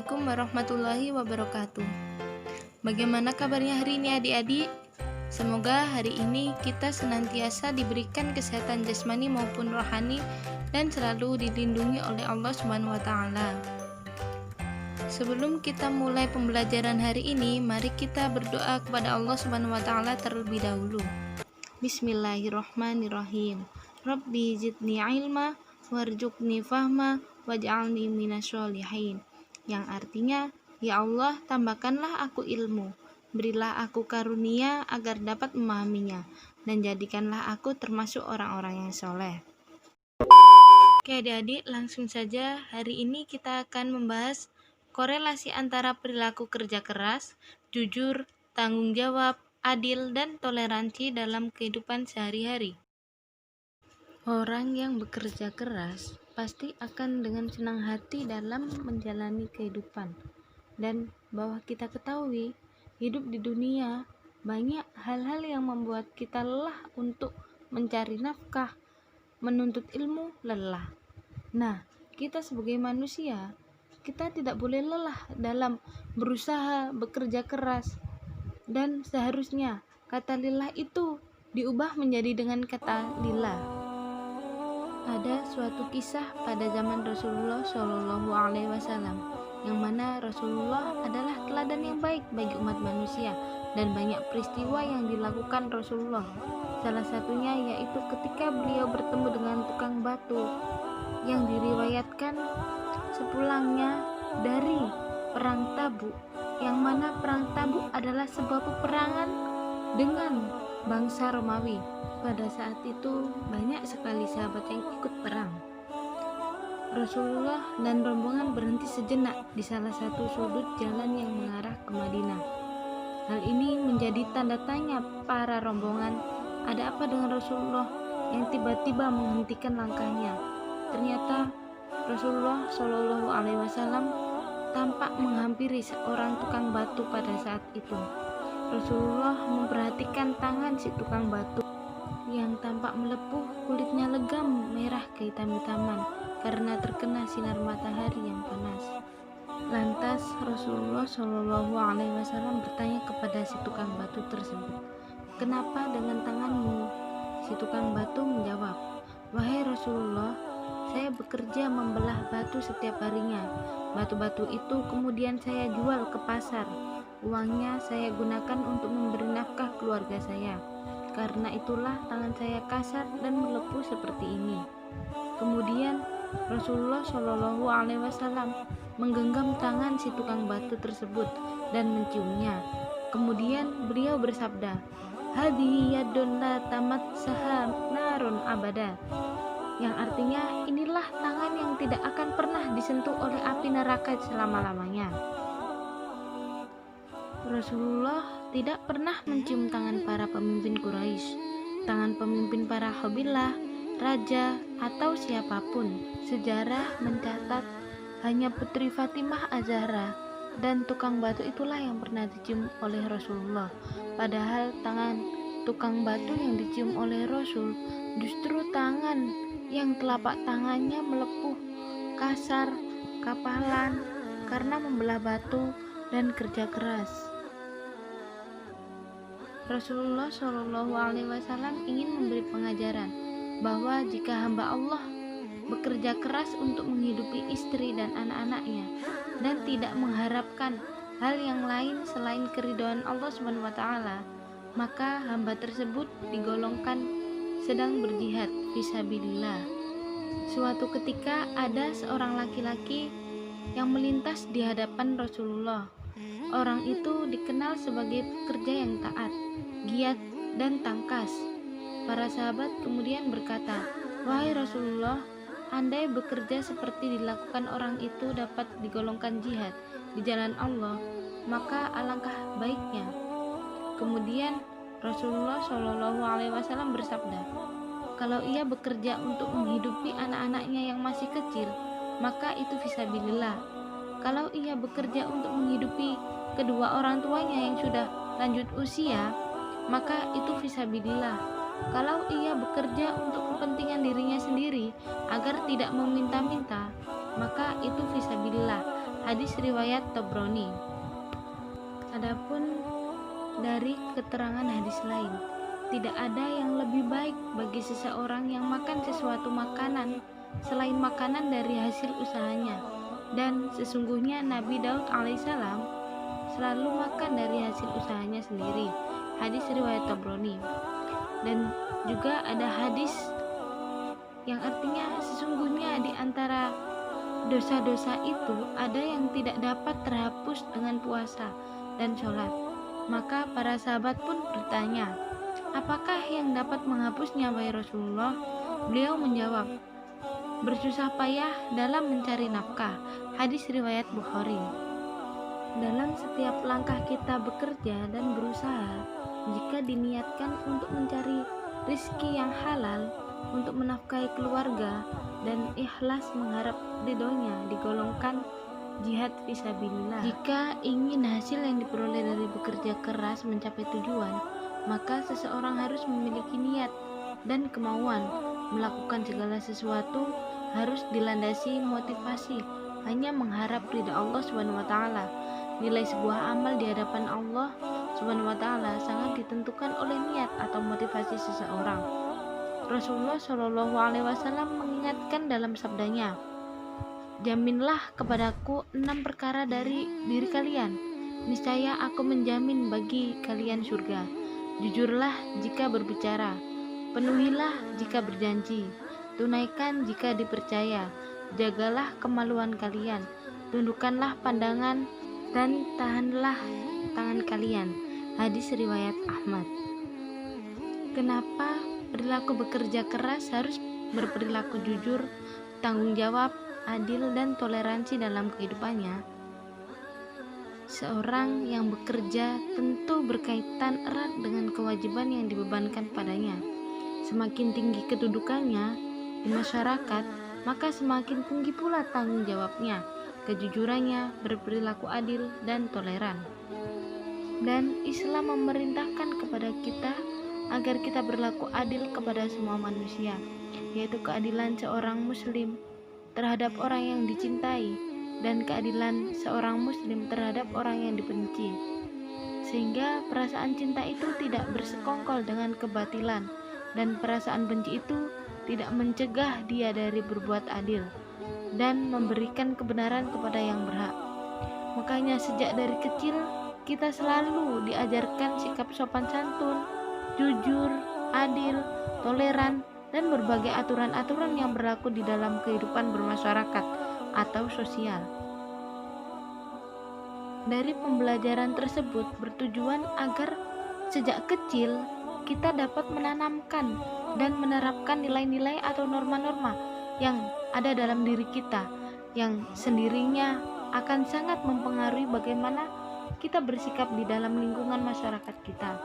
Assalamualaikum warahmatullahi wabarakatuh. Bagaimana kabarnya hari ini adik-adik? Semoga hari ini kita senantiasa diberikan kesehatan jasmani maupun rohani dan selalu dilindungi oleh Allah Subhanahu wa taala. Sebelum kita mulai pembelajaran hari ini, mari kita berdoa kepada Allah Subhanahu wa taala terlebih dahulu. Bismillahirrahmanirrahim. Rabbi zidni ilma warzuqni fahma waj'alni minasyolihin, yang artinya, ya Allah, tambahkanlah aku ilmu, berilah aku karunia agar dapat memahaminya, dan jadikanlah aku termasuk orang-orang yang soleh. Oke adik-adik, langsung saja. Hari ini kita akan membahas korelasi antara perilaku kerja keras, jujur, tanggung jawab, adil, dan toleransi dalam kehidupan sehari-hari. Orang yang bekerja keras pasti akan dengan senang hati dalam menjalani kehidupan. Dan bahwa kita ketahui, hidup di dunia banyak hal-hal yang membuat kita lelah untuk mencari nafkah, menuntut ilmu, lelah. Nah, kita sebagai manusia, kita tidak boleh lelah dalam berusaha, bekerja keras. Dan seharusnya kata lillah itu diubah menjadi dengan kata lillah. Ada suatu kisah pada zaman Rasulullah Shallallahu Alaihi Wasallam, yang mana Rasulullah adalah teladan yang baik bagi umat manusia, dan banyak peristiwa yang dilakukan Rasulullah. Salah satunya yaitu ketika beliau bertemu dengan tukang batu, yang diriwayatkan sepulangnya dari perang Tabuk, yang mana perang Tabuk adalah sebuah peperangan dengan bangsa Romawi. Pada saat itu banyak sekali sahabat yang ikut perang. Rasulullah dan rombongan berhenti sejenak di salah satu sudut jalan yang mengarah ke Madinah. Hal ini menjadi tanda tanya para rombongan, ada apa dengan Rasulullah yang tiba-tiba menghentikan langkahnya. Ternyata Rasulullah Shallallahu Alaihi Wasallam tampak menghampiri seorang tukang batu pada saat itu. Rasulullah memperhatikan tangan si tukang batu yang tampak melepuh, kulitnya legam merah kehitam-hitaman karena terkena sinar matahari yang panas. Lantas Rasulullah Shallallahu Alaihi Wasallam bertanya kepada si tukang batu tersebut, "Kenapa dengan tanganmu?" Si tukang batu menjawab, "Wahai Rasulullah, saya bekerja membelah batu setiap harinya. Batu-batu itu kemudian saya jual ke pasar. Uangnya saya gunakan untuk memberi nafkah keluarga saya. Karena itulah tangan saya kasar dan melepuh seperti ini." Kemudian Rasulullah Shallallahu Alaihi Wasallam menggenggam tangan si tukang batu tersebut dan menciumnya. Kemudian beliau bersabda, "Hadhihi yadun la tamassaha narun abada," yang artinya, inilah tangan yang tidak akan pernah disentuh oleh api neraka selama-lamanya. Rasulullah tidak pernah mencium tangan para pemimpin Quraisy, tangan pemimpin para kabilah, raja, atau siapapun. Sejarah mencatat hanya Putri Fatimah Az-Zahra dan tukang batu itulah yang pernah dicium oleh Rasulullah. Padahal tangan tukang batu yang dicium oleh Rasul justru tangan yang telapak tangannya melepuh, kasar, kapalan karena membelah batu dan kerja keras. Rasulullah Shallallahu Alaihi Wasallam ingin memberi pengajaran bahwa jika hamba Allah bekerja keras untuk menghidupi istri dan anak-anaknya dan tidak mengharapkan hal yang lain selain keridhaan Allah Subhanahu wa taala, maka hamba tersebut digolongkan sedang berjihad fisabilillah. Suatu ketika ada seorang laki-laki yang melintas di hadapan Rasulullah. Orang itu dikenal sebagai pekerja yang taat, giat, dan tangkas. Para sahabat kemudian berkata, "Wahai Rasulullah, andai bekerja seperti dilakukan orang itu dapat digolongkan jihad di jalan Allah, maka alangkah baiknya." Kemudian Rasulullah Shallallahu Alaihi Wasallam bersabda, "Kalau ia bekerja untuk menghidupi anak-anaknya yang masih kecil, maka itu fisabilillah. Kalau ia bekerja untuk menghidupi kedua orang tuanya yang sudah lanjut usia, maka itu fisabilillah. Kalau ia bekerja untuk kepentingan dirinya sendiri agar tidak meminta-minta, maka itu fisabilillah." Hadis riwayat Tabrani. Adapun dari keterangan hadis lain, tidak ada yang lebih baik bagi seseorang yang makan sesuatu makanan selain makanan dari hasil usahanya. Dan sesungguhnya Nabi Daud alaihissalam selalu makan dari hasil usahanya sendiri. Hadis riwayat Tabrani. Dan juga ada hadis yang artinya sesungguhnya di antara dosa-dosa itu ada yang tidak dapat terhapus dengan puasa dan sholat. Maka para sahabat pun bertanya, apakah yang dapat menghapusnya wahai Rasulullah? Beliau menjawab, bersusah payah dalam mencari nafkah. Hadis riwayat Bukhari. Dalam setiap langkah kita bekerja dan berusaha, jika diniatkan untuk mencari rizki yang halal, untuk menafkahi keluarga, dan ikhlas mengharap ridhonya, digolongkan jihad fisabilillah. Jika ingin hasil yang diperoleh dari bekerja keras mencapai tujuan, maka seseorang harus memiliki niat dan kemauan. Melakukan segala sesuatu harus dilandasi motivasi, hanya mengharap ridha Allah SWT. Nilai sebuah amal di hadapan Allah SWT sangat ditentukan oleh niat atau motivasi seseorang. Rasulullah SAW mengingatkan dalam sabdanya, jaminlah kepadaku 6 perkara dari diri kalian, niscaya aku menjamin bagi kalian surga. Jujurlah jika berbicara, penuhilah jika berjanji, tunaikan jika dipercaya, jagalah kemaluan kalian, tundukkanlah pandangan, dan tahanlah tangan kalian. Hadis riwayat Ahmad. Kenapa perilaku bekerja keras harus berperilaku jujur, tanggung jawab, adil, dan toleransi dalam kehidupannya? Seorang yang bekerja tentu berkaitan erat dengan kewajiban yang dibebankan padanya. Semakin tinggi kedudukannya di masyarakat, maka semakin tinggi pula tanggung jawabnya, kejujurannya, berperilaku adil, dan toleran. Dan Islam memerintahkan kepada kita agar kita berlaku adil kepada semua manusia, yaitu keadilan seorang muslim terhadap orang yang dicintai dan keadilan seorang muslim terhadap orang yang dibenci, sehingga perasaan cinta itu tidak bersekongkol dengan kebatilan, dan perasaan benci itu tidak mencegah dia dari berbuat adil dan memberikan kebenaran kepada yang berhak. Makanya sejak dari kecil kita selalu diajarkan sikap sopan santun, jujur, adil, toleran, dan berbagai aturan-aturan yang berlaku di dalam kehidupan bermasyarakat atau sosial. Dari pembelajaran tersebut bertujuan agar sejak kecil kita dapat menanamkan dan menerapkan nilai-nilai atau norma-norma yang ada dalam diri kita, yang sendirinya akan sangat mempengaruhi bagaimana kita bersikap di dalam lingkungan masyarakat kita.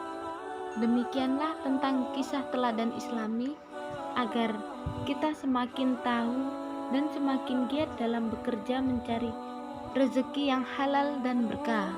Demikianlah tentang kisah teladan Islami, agar kita semakin tahu dan semakin giat dalam bekerja mencari rezeki yang halal dan berkah.